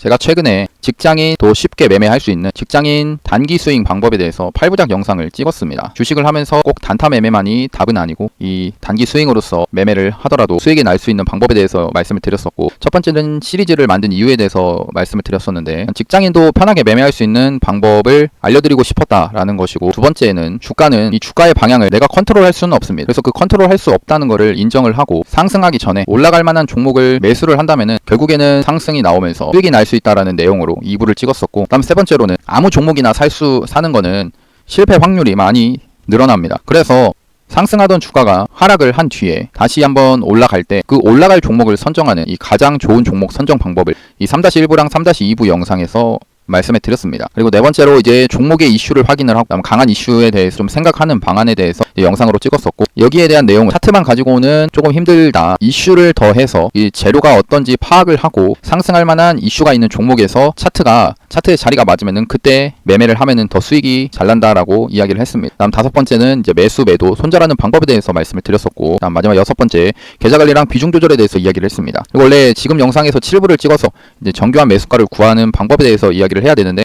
제가 최근에 직장인도 쉽게 매매할 수 있는 직장인 단기 스윙 방법에 대해서 8부작 영상을 찍었습니다. 주식을 하면서 꼭 단타 매매만이 답은 아니고 이 단기 스윙으로서 매매를 하더라도 수익이 날 수 있는 방법에 대해서 말씀을 드렸었고, 첫 번째는 시리즈를 만든 이유에 대해서 말씀을 드렸었는데, 직장인도 편하게 매매할 수 있는 방법을 알려드리고 싶었다라는 것이고, 두 번째는 주가는 이 주가의 방향을 내가 컨트롤할 수는 없습니다. 그래서 그 컨트롤할 수 없다는 것을 인정을 하고 상승하기 전에 올라갈 만한 종목을 매수를 한다면은 결국에는 상승이 나오면서 수익이 날 수 있다라는 내용으로 2부를 찍었었고, 그다음 세 번째로는 아무 종목이나 사는 거는 실패 확률이 많이 늘어납니다. 그래서 상승하던 주가가 하락을 한 뒤에 다시 한번 올라갈 때 그 올라갈 종목을 선정하는 이 가장 좋은 종목 선정 방법을 이 3-1부랑 3-2부 영상에서 말씀해 드렸습니다. 그리고 네 번째로 이제 종목의 이슈를 확인을 하고 강한 이슈에 대해서 좀 생각하는 방안에 대해서 영상으로 찍었었고, 여기에 대한 내용은 차트만 가지고는 조금 힘들다. 이슈를 더해서 이 재료가 어떤지 파악을 하고 상승할 만한 이슈가 있는 종목에서 차트의 자리가 맞으면은 그때 매매를 하면은 더 수익이 잘 난다라고 이야기를 했습니다. 다음 다섯 번째는 이제 매수 매도 손절하는 방법에 대해서 말씀을 드렸었고, 다음 마지막 여섯 번째 계좌 관리랑 비중 조절에 대해서 이야기를 했습니다. 그리고 원래 지금 영상에서 7부를 찍어서 이제 정교한 매수가를 구하는 방법에 대해서 이야기를 해야 되는데,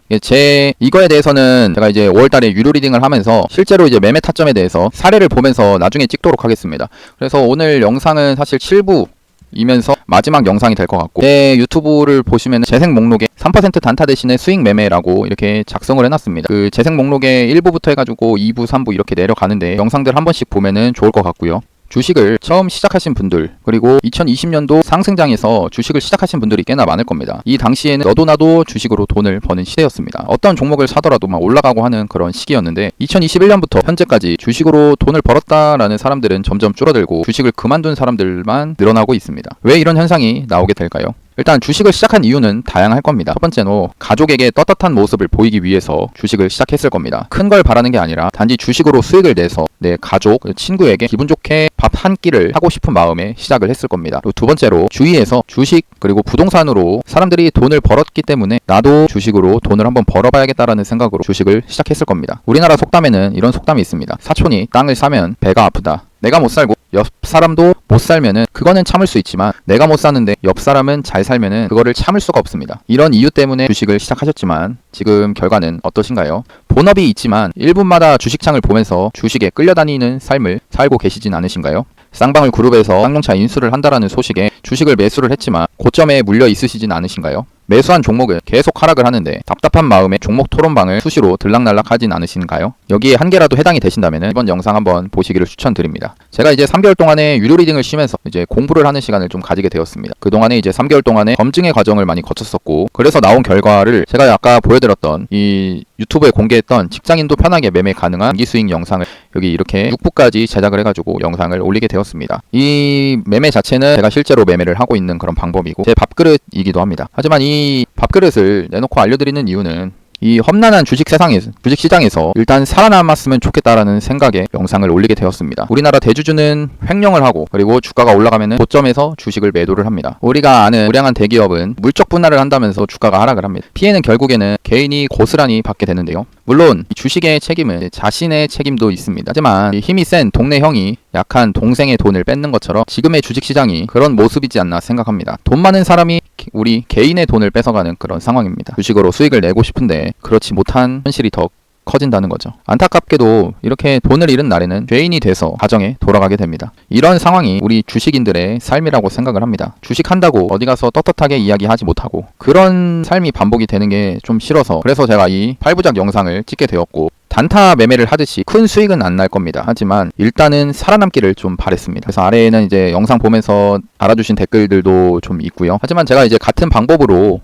이거에 대해서는 제가 이제 5월달에 유료 리딩을 하면서 실제로 이제 매매 타점에 대해서 사례를 보면서 나중에 찍도록 하겠습니다. 그래서 오늘 영상은 사실 7부이면서 마지막 영상이 될 것 같고, 제 유튜브를 보시면 재생 목록에 3% 단타 대신에 수익 매매라고 이렇게 작성을 해놨습니다. 그 재생 목록에 1부부터 해가지고 2부, 3부 이렇게 내려가는데 영상들 한 번씩 보면은 좋을 것 같고요. 주식을 처음 시작하신 분들, 그리고 2020년도 상승장에서 주식을 시작하신 분들이 꽤나 많을 겁니다. 이 당시에는 너도 나도 주식으로 돈을 버는 시대였습니다. 어떤 종목을 사더라도 막 올라가고 하는 그런 시기였는데, 2021년부터 현재까지 주식으로 돈을 벌었다라는 사람들은 점점 줄어들고 주식을 그만둔 사람들만 늘어나고 있습니다. 왜 이런 현상이 나오게 될까요? 일단 주식을 시작한 이유는 다양할 겁니다. 첫 번째는 가족에게 떳떳한 모습을 보이기 위해서 주식을 시작했을 겁니다. 큰 걸 바라는 게 아니라 단지 주식으로 수익을 내서 내 가족, 친구에게 기분 좋게 밥 한 끼를 하고 싶은 마음에 시작을 했을 겁니다. 그리고 두 번째로 주위에서 주식 그리고 부동산으로 사람들이 돈을 벌었기 때문에 나도 주식으로 돈을 한번 벌어봐야겠다라는 생각으로 주식을 시작했을 겁니다. 우리나라 속담에는 이런 속담이 있습니다. 사촌이 땅을 사면 배가 아프다. 내가 못 살고 옆 사람도 못 살면은 그거는 참을 수 있지만, 내가 못 사는데 옆 사람은 잘 살면은 그거를 참을 수가 없습니다. 이런 이유 때문에 주식을 시작하셨지만 지금 결과는 어떠신가요? 본업이 있지만 1분마다 주식창을 보면서 주식에 끌려다니는 삶을 살고 계시진 않으신가요? 쌍방울 그룹에서 쌍용차 인수를 한다라는 소식에 주식을 매수를 했지만 고점에 물려 있으시진 않으신가요? 매수한 종목은 계속 하락을 하는데 답답한 마음에 종목 토론방을 수시로 들락날락 하진 않으신가요? 여기에 한 개라도 해당이 되신다면 이번 영상 한번 보시기를 추천드립니다. 제가 이제 3개월 동안에 유료 리딩을 쉬면서 이제 공부를 하는 시간을 좀 가지게 되었습니다. 그동안에 이제 3개월 동안에 검증의 과정을 많이 거쳤었고, 그래서 나온 결과를 제가 아까 보여드렸던 이 유튜브에 공개했던 직장인도 편하게 매매 가능한 단기 스윙 영상을 여기 이렇게 6부까지 제작을 해가지고 영상을 올리게 되었습니다. 이 매매 자체는 제가 실제로 매매를 하고 있는 그런 방법이고 제 밥그릇이기도 합니다. 하지만 이 밥그릇을 내놓고 알려드리는 이유는 이 험난한 주식시장에서 일단 살아남았으면 좋겠다라는 생각에 영상을 올리게 되었습니다. 우리나라 대주주는 횡령을 하고, 그리고 주가가 올라가면 고점에서 주식을 매도를 합니다. 우리가 아는 우량한 대기업은 물적 분할을 한다면서 주가가 하락을 합니다. 피해는 결국에는 개인이 고스란히 받게 되는데요. 물론 주식의 책임은 자신의 책임도 있습니다. 하지만 힘이 센 동네 형이 약한 동생의 돈을 뺏는 것처럼 지금의 주식시장이 그런 모습이지 않나 생각합니다. 돈 많은 사람이 우리 개인의 돈을 뺏어가는 그런 상황입니다. 주식으로 수익을 내고 싶은데 그렇지 못한 현실이 더 커진다는 거죠. 안타깝게도 이렇게 돈을 잃은 날에는 죄인이 돼서 가정에 돌아가게 됩니다. 이런 상황이 우리 주식인들의 삶이라고 생각을 합니다. 주식한다고 어디 가서 떳떳하게 이야기하지 못하고 그런 삶이 반복이 되는 게 좀 싫어서, 그래서 제가 이 8부작 영상을 찍게 되었고, 단타 매매를 하듯이 큰 수익은 안 날 겁니다. 하지만 일단은 살아남기를 좀 바랬습니다. 그래서 아래에는 이제 영상 보면서 달아주신 댓글들도 좀 있고요. 하지만 제가 이제 같은 방법으로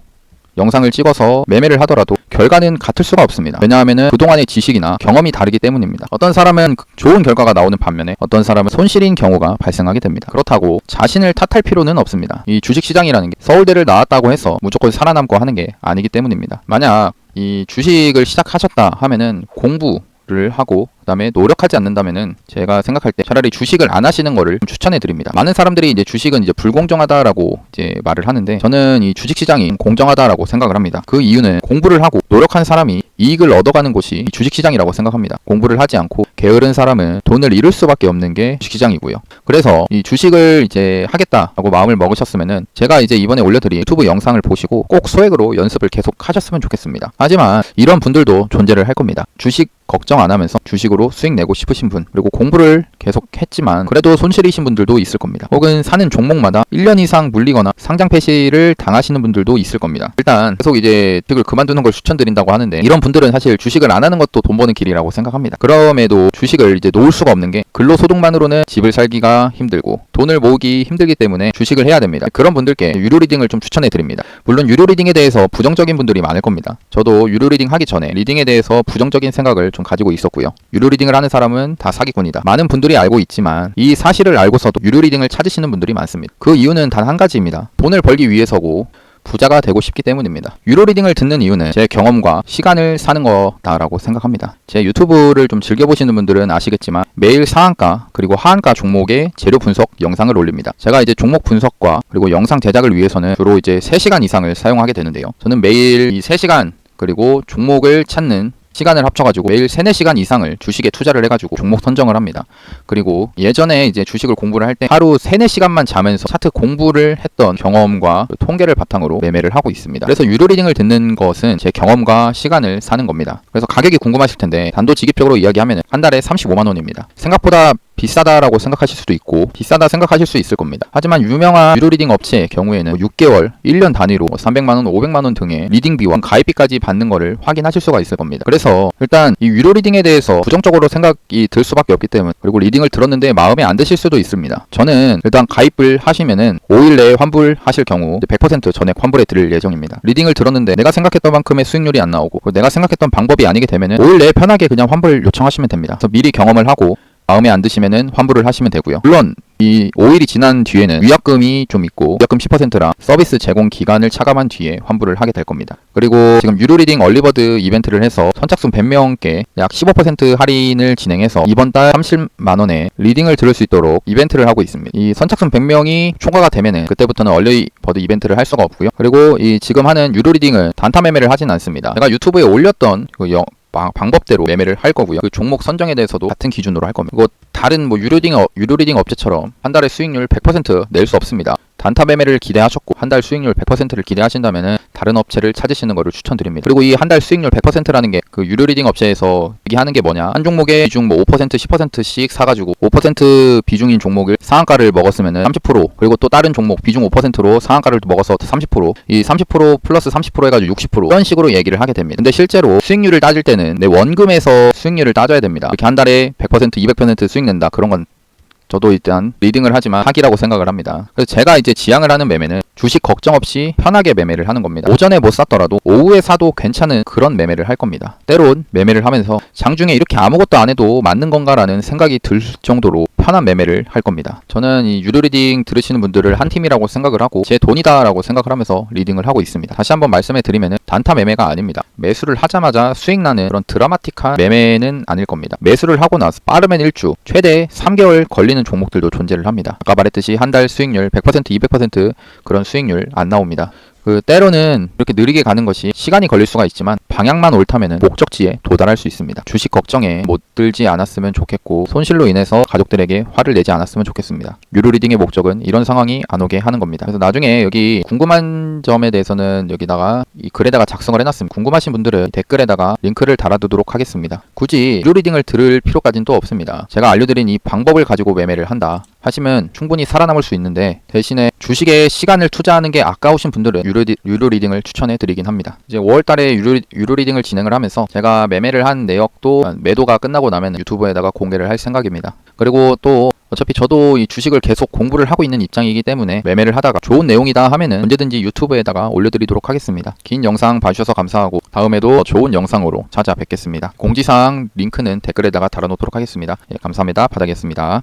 영상을 찍어서 매매를 하더라도 결과는 같을 수가 없습니다. 왜냐하면 그동안의 지식이나 경험이 다르기 때문입니다. 어떤 사람은 좋은 결과가 나오는 반면에 어떤 사람은 손실인 경우가 발생하게 됩니다. 그렇다고 자신을 탓할 필요는 없습니다. 이 주식시장이라는 게 서울대를 나왔다고 해서 무조건 살아남고 하는 게 아니기 때문입니다. 만약 이 주식을 시작하셨다 하면은 공부를 하고 그다음에 노력하지 않는다면은 제가 생각할 때 차라리 주식을 안 하시는 거를 추천해 드립니다. 많은 사람들이 이제 주식은 이제 불공정하다라고 이제 말을 하는데 저는 이 주식 시장이 공정하다라고 생각을 합니다. 그 이유는 공부를 하고 노력한 사람이 이익을 얻어가는 곳이 주식 시장이라고 생각합니다. 공부를 하지 않고 게으른 사람은 돈을 잃을 수밖에 없는 게 주식 시장이고요. 그래서 이 주식을 이제 하겠다라고 마음을 먹으셨으면은 제가 이제 이번에 올려드린 유튜브 영상을 보시고 꼭 소액으로 연습을 계속 하셨으면 좋겠습니다. 하지만 이런 분들도 존재를 할 겁니다. 주식 걱정 안 하면서 주식으로 수익 내고 싶으신 분, 그리고 공부를 계속 했지만 그래도 손실이신 분들도 있을 겁니다. 혹은 사는 종목마다 1년 이상 물리거나 상장 폐시를 당하시는 분들도 있을 겁니다. 일단 계속 이제 주식을 그만두는 걸 추천드린다고 하는데 이런 분들은 사실 주식을 안 하는 것도 돈 버는 길이라고 생각합니다. 그럼에도 주식을 이제 놓을 수가 없는 게 근로소득만으로는 집을 살기가 힘들고 돈을 모으기 힘들기 때문에 주식을 해야 됩니다. 그런 분들께 유료 리딩을 좀 추천해 드립니다. 물론 유료 리딩에 대해서 부정적인 분들이 많을 겁니다. 저도 유료 리딩 하기 전에 리딩에 대해서 부정적인 생각을 좀 가지고 있었고요. 유료 리딩을 하는 사람은 다 사기꾼이다. 많은 분들이 알고 있지만 이 사실을 알고서도 유료 리딩을 찾으시는 분들이 많습니다. 그 이유는 단 한 가지입니다. 돈을 벌기 위해서고 부자가 되고 싶기 때문입니다. 유료 리딩을 듣는 이유는 제 경험과 시간을 사는 거다라고 생각합니다. 제 유튜브를 좀 즐겨보시는 분들은 아시겠지만 매일 상한가 그리고 하한가 종목의 재료 분석 영상을 올립니다. 제가 이제 종목 분석과 그리고 영상 제작을 위해서는 주로 이제 3시간 이상을 사용하게 되는데요. 저는 매일 이 3시간 그리고 종목을 찾는 시간을 합쳐가지고 매일 3-4시간 이상을 주식에 투자를 해가지고 종목 선정을 합니다. 그리고 예전에 이제 주식을 공부를 할 때 하루 3-4시간만 자면서 차트 공부를 했던 경험과 통계를 바탕으로 매매를 하고 있습니다. 그래서 유료 리딩을 듣는 것은 제 경험과 시간을 사는 겁니다. 그래서 가격이 궁금하실 텐데 단도직입적으로 이야기하면 한 달에 35만 원입니다. 생각보다 비싸다라고 생각하실 수도 있고 비싸다 생각하실 수 있을 겁니다. 하지만 유명한 유료 리딩 업체의 경우에는 6개월, 1년 단위로 300만 원, 500만 원 등의 리딩비와 가입비까지 받는 거를 확인하실 수가 있을 겁니다. 그래서 일단 이 유료 리딩에 대해서 부정적으로 생각이 들 수밖에 없기 때문에 그리고 리딩을 들었는데 마음에 안 드실 수도 있습니다. 저는 일단 가입을 하시면은 5일 내에 환불하실 경우 100% 전액 환불해 드릴 예정입니다. 리딩을 들었는데 내가 생각했던 만큼의 수익률이 안 나오고 내가 생각했던 방법이 아니게 되면은 5일 내에 편하게 그냥 환불 요청하시면 됩니다. 그래서 미리 경험을 하고 마음에 안 드시면은 환불을 하시면 되고요. 물론 이 5일이 지난 뒤에는 위약금이 좀 있고 위약금 10%라 서비스 제공 기간을 차감한 뒤에 환불을 하게 될 겁니다. 그리고 지금 유료 리딩 얼리버드 이벤트를 해서 선착순 100명께 약 15% 할인을 진행해서 이번 달 30만 원에 리딩을 들을 수 있도록 이벤트를 하고 있습니다. 이 선착순 100명이 초과가 되면은 그때부터는 얼리버드 이벤트를 할 수가 없고요. 그리고 이 지금 하는 유료 리딩은 단타 매매를 하진 않습니다. 제가 유튜브에 올렸던 그 방법대로 매매를 할 거고요. 그 종목 선정에 대해서도 같은 기준으로 할 겁니다. 그거 다른 뭐 유료 리딩 업체처럼 한 달에 수익률 100% 낼 수 없습니다. 단타 매매를 기대하셨고 한 달 수익률 100%를 기대하신다면은 다른 업체를 찾으시는 것을 추천드립니다. 그리고 이 한 달 수익률 100%라는 게 그 유료 리딩 업체에서 얘기하는 게 뭐냐? 한 종목에 비중 뭐 5%, 10%씩 사가지고 5% 비중인 종목을 상한가를 먹었으면은 30% 그리고 또 다른 종목 비중 5%로 상한가를 먹어서 30% 이 30% 플러스 30% 해가지고 60% 이런 식으로 얘기를 하게 됩니다. 근데 실제로 수익률을 따질 때는 내 원금에서 수익률을 따져야 됩니다. 이렇게 한 달에 100%, 200% 수익 낸다 그런 건 저도 일단 리딩을 하지만 사기라고 생각을 합니다. 그래서 제가 이제 지향을 하는 매매는 주식 걱정 없이 편하게 매매를 하는 겁니다. 오전에 못 샀더라도 오후에 사도 괜찮은 그런 매매를 할 겁니다. 때론 매매를 하면서 장중에 이렇게 아무것도 안 해도 맞는 건가라는 생각이 들 정도로 편한 매매를 할 겁니다. 저는 이 유료 리딩 들으시는 분들을 한 팀이라고 생각을 하고 제 돈이다라고 생각을 하면서 리딩을 하고 있습니다. 다시 한번 말씀해 드리면은 단타 매매가 아닙니다. 매수를 하자마자 수익 나는 그런 드라마틱한 매매는 아닐 겁니다. 매수를 하고 나서 빠르면 1주, 최대 3개월 걸리는 종목들도 존재를 합니다. 아까 말했듯이 한 달 수익률 100%, 200% 그런 수익률 안 나옵니다. 그 때로는 이렇게 느리게 가는 것이 시간이 걸릴 수가 있지만 방향만 옳다면 목적지에 도달할 수 있습니다. 주식 걱정에 못 들지 않았으면 좋겠고 손실로 인해서 가족들에게 화를 내지 않았으면 좋겠습니다. 유료 리딩의 목적은 이런 상황이 안 오게 하는 겁니다. 그래서 나중에 여기 궁금한 점에 대해서는 여기다가 이 글에다가 작성을 해놨습니다. 궁금하신 분들은 댓글에다가 링크를 달아두도록 하겠습니다. 굳이 유료 리딩을 들을 필요까지는 또 없습니다. 제가 알려드린 이 방법을 가지고 매매를 한다 하시면 충분히 살아남을 수 있는데 대신에 주식에 시간을 투자하는 게 아까우신 분들은 유료 리딩을 추천해 드리긴 합니다. 이제 5월달에 유료 리딩을 진행을 하면서 제가 매매를 한 내역도 매도가 끝나고 나면 유튜브에다가 공개를 할 생각입니다. 그리고 또 어차피 저도 이 주식을 계속 공부를 하고 있는 입장이기 때문에 매매를 하다가 좋은 내용이다 하면은 언제든지 유튜브에다가 올려드리도록 하겠습니다. 긴 영상 봐주셔서 감사하고 다음에도 좋은 영상으로 찾아뵙겠습니다. 공지사항 링크는 댓글에다가 달아놓도록 하겠습니다. 예, 감사합니다. 바닥이었습니다.